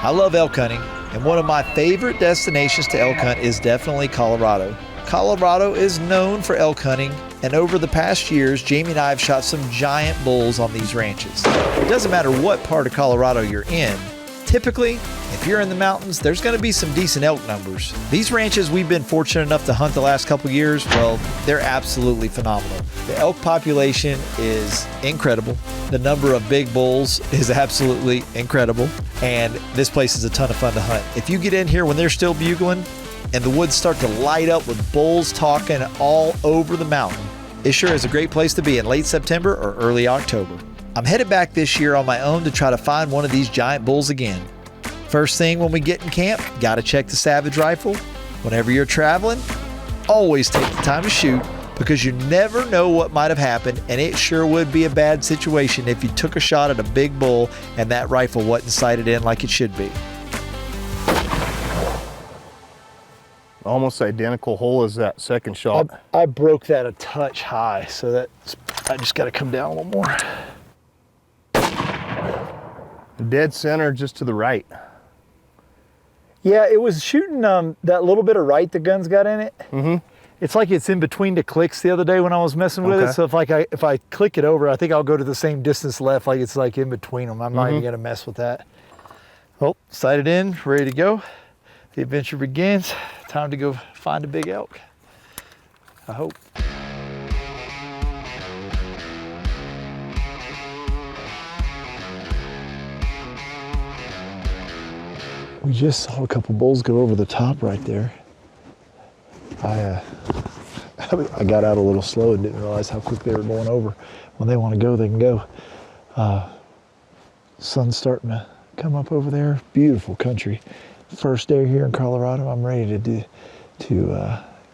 I love elk hunting, and one of my favorite destinations to elk hunt is definitely Colorado. Colorado is known for elk hunting, and over the past years, Jamie and I have shot some giant bulls on these ranches. It doesn't matter what part of Colorado you're in. Typically, if you're in the mountains, there's going to be some decent elk numbers. These ranches we've been fortunate enough to hunt the last couple years, well, they're absolutely phenomenal. The elk population is incredible. The number of big bulls is absolutely incredible. And this place is a ton of fun to hunt. If you get in here when they're still bugling and the woods start to light up with bulls talking all over the mountain, it sure is a great place to be in late September or early October. I'm headed back this year on my own to try to find one of these giant bulls again. First thing when we get in camp, gotta check the Savage rifle. Whenever you're traveling, always take the time to shoot, because you never know what might have happened, and it sure would be a bad situation if you took a shot at a big bull and that rifle wasn't sighted in like it should be. Almost identical hole as that second shot. I broke that a touch high, so I just gotta come down a little more. Dead center, just to the right. Yeah, it was shooting that little bit of right the gun's got in it. Mm-hmm. It's like it's in between the clicks the other day when I was messing with it. So if I click it over, I think I'll go to the same distance left, like it's like in between them. I'm not even gonna mess with that. Oh, sighted in, ready to go. The adventure begins. Time to go find a big elk. I hope. We just saw a couple bulls go over the top right there. I got out a little slow and didn't realize how quick they were going over. When they want to go, they can go. Sun's starting to come up over there. Beautiful country. First day here in Colorado. I'm ready to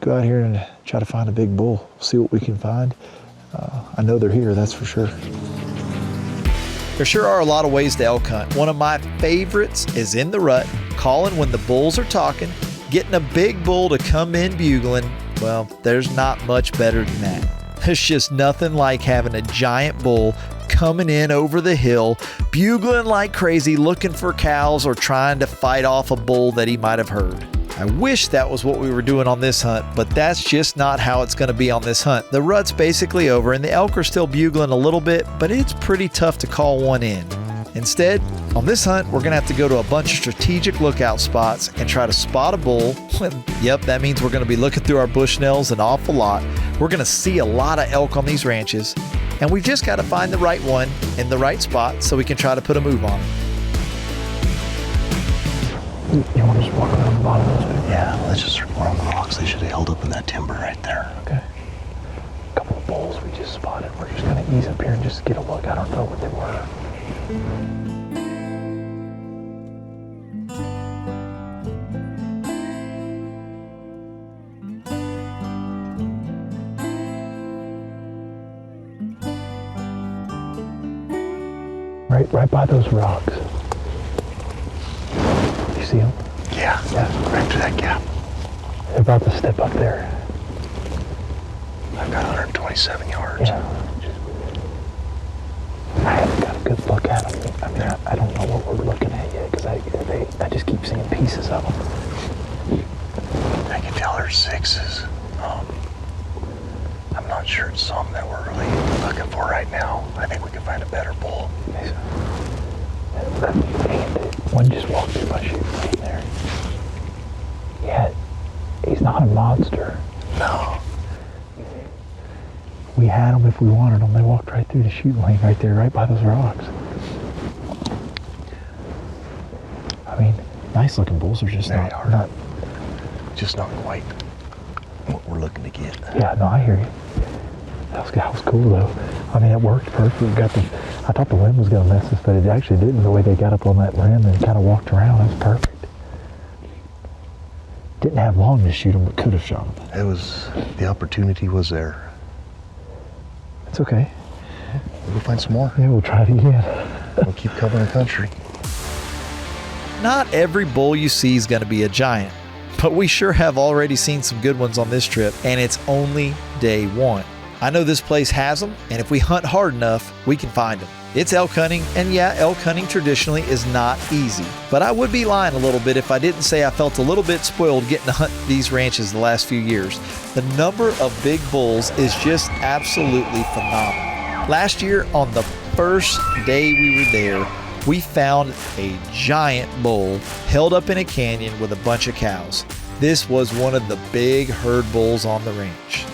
go out here and try to find a big bull. See what we can find. I know they're here, that's for sure. There sure are a lot of ways to elk hunt. One of my favorites is in the rut, calling when the bulls are talking, getting a big bull to come in bugling. Well, there's not much better than that. There's just nothing like having a giant bull coming in over the hill, bugling like crazy, looking for cows or trying to fight off a bull that he might have heard. I wish that was what we were doing on this hunt, but that's just not how it's going to be on this hunt. The rut's basically over and the elk are still bugling a little bit, but it's pretty tough to call one in. Instead, on this hunt, we're going to have to go to a bunch of strategic lookout spots and try to spot a bull. Yep, that means we're going to be looking through our bushnells an awful lot. We're going to see a lot of elk on these ranches, and we've just got to find the right one in the right spot so we can try to put a move on it. You want to just walk around the bottom of those? Yeah, let's just circle around the rocks. They should have held up in that timber right there. Okay. A couple of bulls we just spotted. We're just going to ease up here and just get a look. I don't know what they were. Right by those rocks. You see them? Yeah, right through that gap. They're about to step up there. I've got 127 yards. Yeah. I haven't got a good look at them. I mean, I don't know what we're looking at yet because I just keep seeing pieces of them. I can tell there's sixes. I'm not sure it's some that we're really looking for right now. I think we can find a better bull. One just walked through my chute right there. Yeah, he's not a monster. No. We had them if we wanted them. They walked right through the chute lane right there, right by those rocks. I mean, nice looking bulls are just not just not quite what we're looking to get. Yeah, no, I hear you. That was cool though. I mean, it worked perfect. I thought the wind was going to mess us, but it actually didn't. The way they got up on that rim and kind of walked around, it was perfect. Didn't have long to shoot them, but could have shot them. The opportunity was there. It's okay. We'll find some more. Yeah, we'll try it again. We'll keep covering the country. Not every bull you see is going to be a giant, but we sure have already seen some good ones on this trip, and it's only day one. I know this place has them, and if we hunt hard enough, we can find them. It's elk hunting, and yeah, elk hunting traditionally is not easy. But I would be lying a little bit if I didn't say I felt a little bit spoiled getting to hunt these ranches the last few years. The number of big bulls is just absolutely phenomenal. Last year, on the first day we were there, we found a giant bull held up in a canyon with a bunch of cows. This was one of the big herd bulls on the range.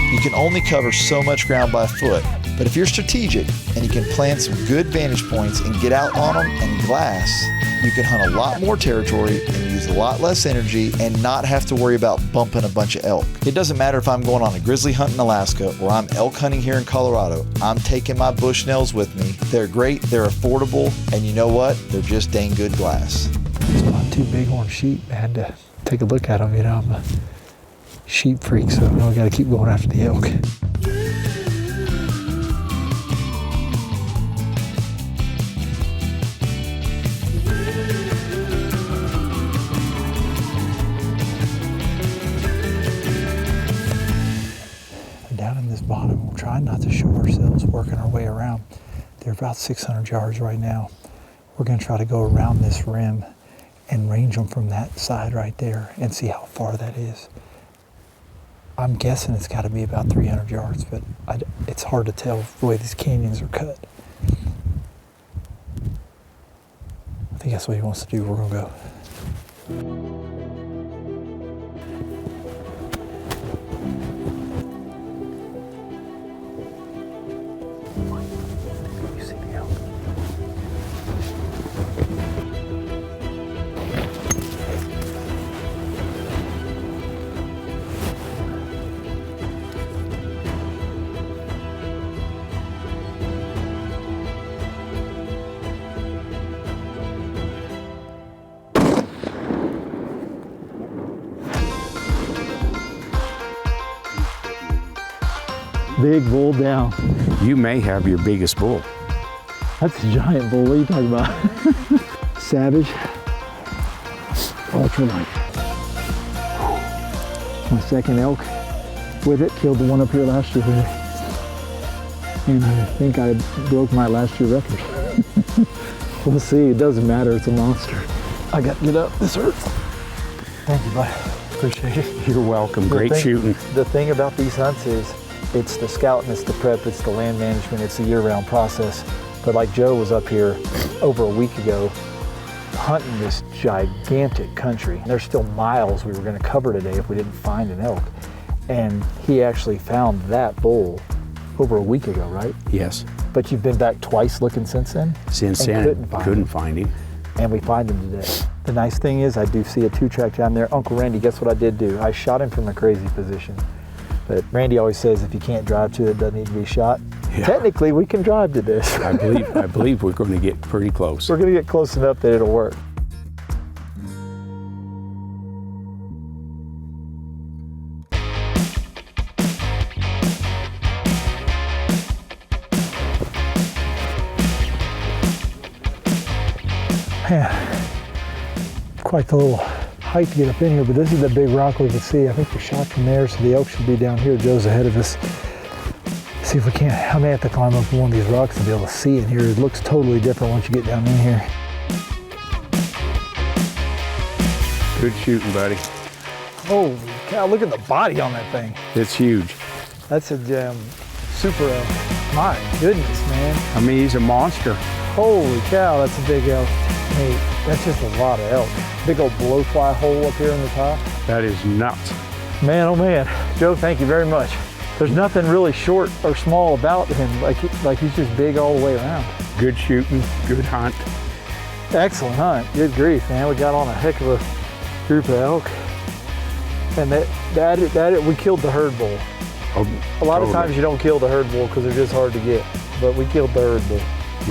You can only cover so much ground by foot, but if you're strategic and you can plan some good vantage points and get out on them and glass, you can hunt a lot more territory and use a lot less energy and not have to worry about bumping a bunch of elk. It doesn't matter if I'm going on a grizzly hunt in Alaska or I'm elk hunting here in Colorado, I'm taking my Bushnells with me. They're great, they're affordable, and you know what? They're just dang good glass. It's not two bighorn sheep. I had to take a look at them, you know. I'm a sheep freak, so I gotta keep going after the elk. Down in this bottom, we're trying not to show ourselves, working our way around. They're about 600 yards right now. We're gonna try to go around this rim and range them from that side right there and see how far that is. I'm guessing it's got to be about 300 yards, but it's hard to tell the way these canyons are cut. I think that's what he wants to do. We're going to go. You see the elk? Big bull down. You may have your biggest bull. That's a giant bull. What are you talking about? Savage. Ultralight. My second elk with it. Killed the one up here last year with it. And I think I broke my last year record. We'll see. It doesn't matter. It's a monster. I got to get up. This hurts. Thank you, bud. Appreciate it. You're welcome. Great shooting. The thing about these hunts is it's the scouting, it's the prep, it's the land management, it's a year-round process. But like Joe was up here over a week ago hunting this gigantic country. There's still miles we were going to cover today if we didn't find an elk. And he actually found that bull over a week ago, right? Yes. But you've been back twice looking since then? Since then, couldn't find him. And we find him today. The nice thing is I do see a 2-track down there. Uncle Randy, guess what I did do? I shot him from a crazy position. But Randy always says if you can't drive to it, it doesn't need to be shot. Yeah. Technically, we can drive to this. I believe we're going to get pretty close. We're going to get close enough that it'll work. Man, quite the little height to get up in here, but this is the big rock we can see. I think we shot from there, so the elk should be down here. Joe's ahead of us. See if we can't. I may have to climb up one of these rocks to be able to see it here. It looks totally different once you get down in here. Good shooting, buddy. Holy cow, look at the body on that thing. It's huge. That's a super elk. My goodness, man. I mean, he's a monster. Holy cow, that's a big elk. Hey, that's just a lot of elk. Big old blowfly hole up here in the top. That is nuts. Man, oh man. Joe, thank you very much. There's nothing really short or small about him. Like he's just big all the way around. Good shooting, good hunt. Excellent hunt. Good grief, man. We got on a heck of a group of elk. And we killed the herd bull. Oh, a lot of times you don't kill the herd bull because they're just hard to get. But we killed the herd bull.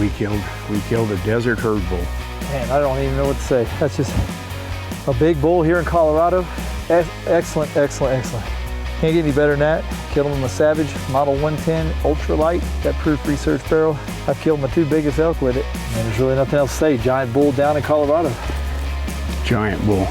We killed a desert herd bull. Man, I don't even know what to say. That's just a big bull here in Colorado. Excellent, excellent, excellent. Can't get any better than that. Killed him with a Savage Model 110 Ultralight, that proof research barrel. I've killed my 2 biggest elk with it. And there's really nothing else to say. Giant bull down in Colorado. giant bull.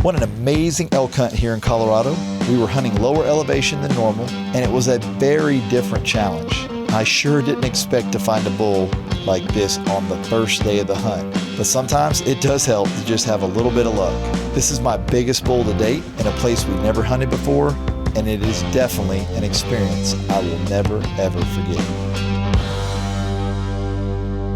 What an amazing elk hunt here in Colorado. We were hunting lower elevation than normal, and it was a very different challenge. I sure didn't expect to find a bull like this on the first day of the hunt, but sometimes it does help to just have a little bit of luck. This is my biggest bull to date in a place we've never hunted before, and it is definitely an experience I will never ever forget.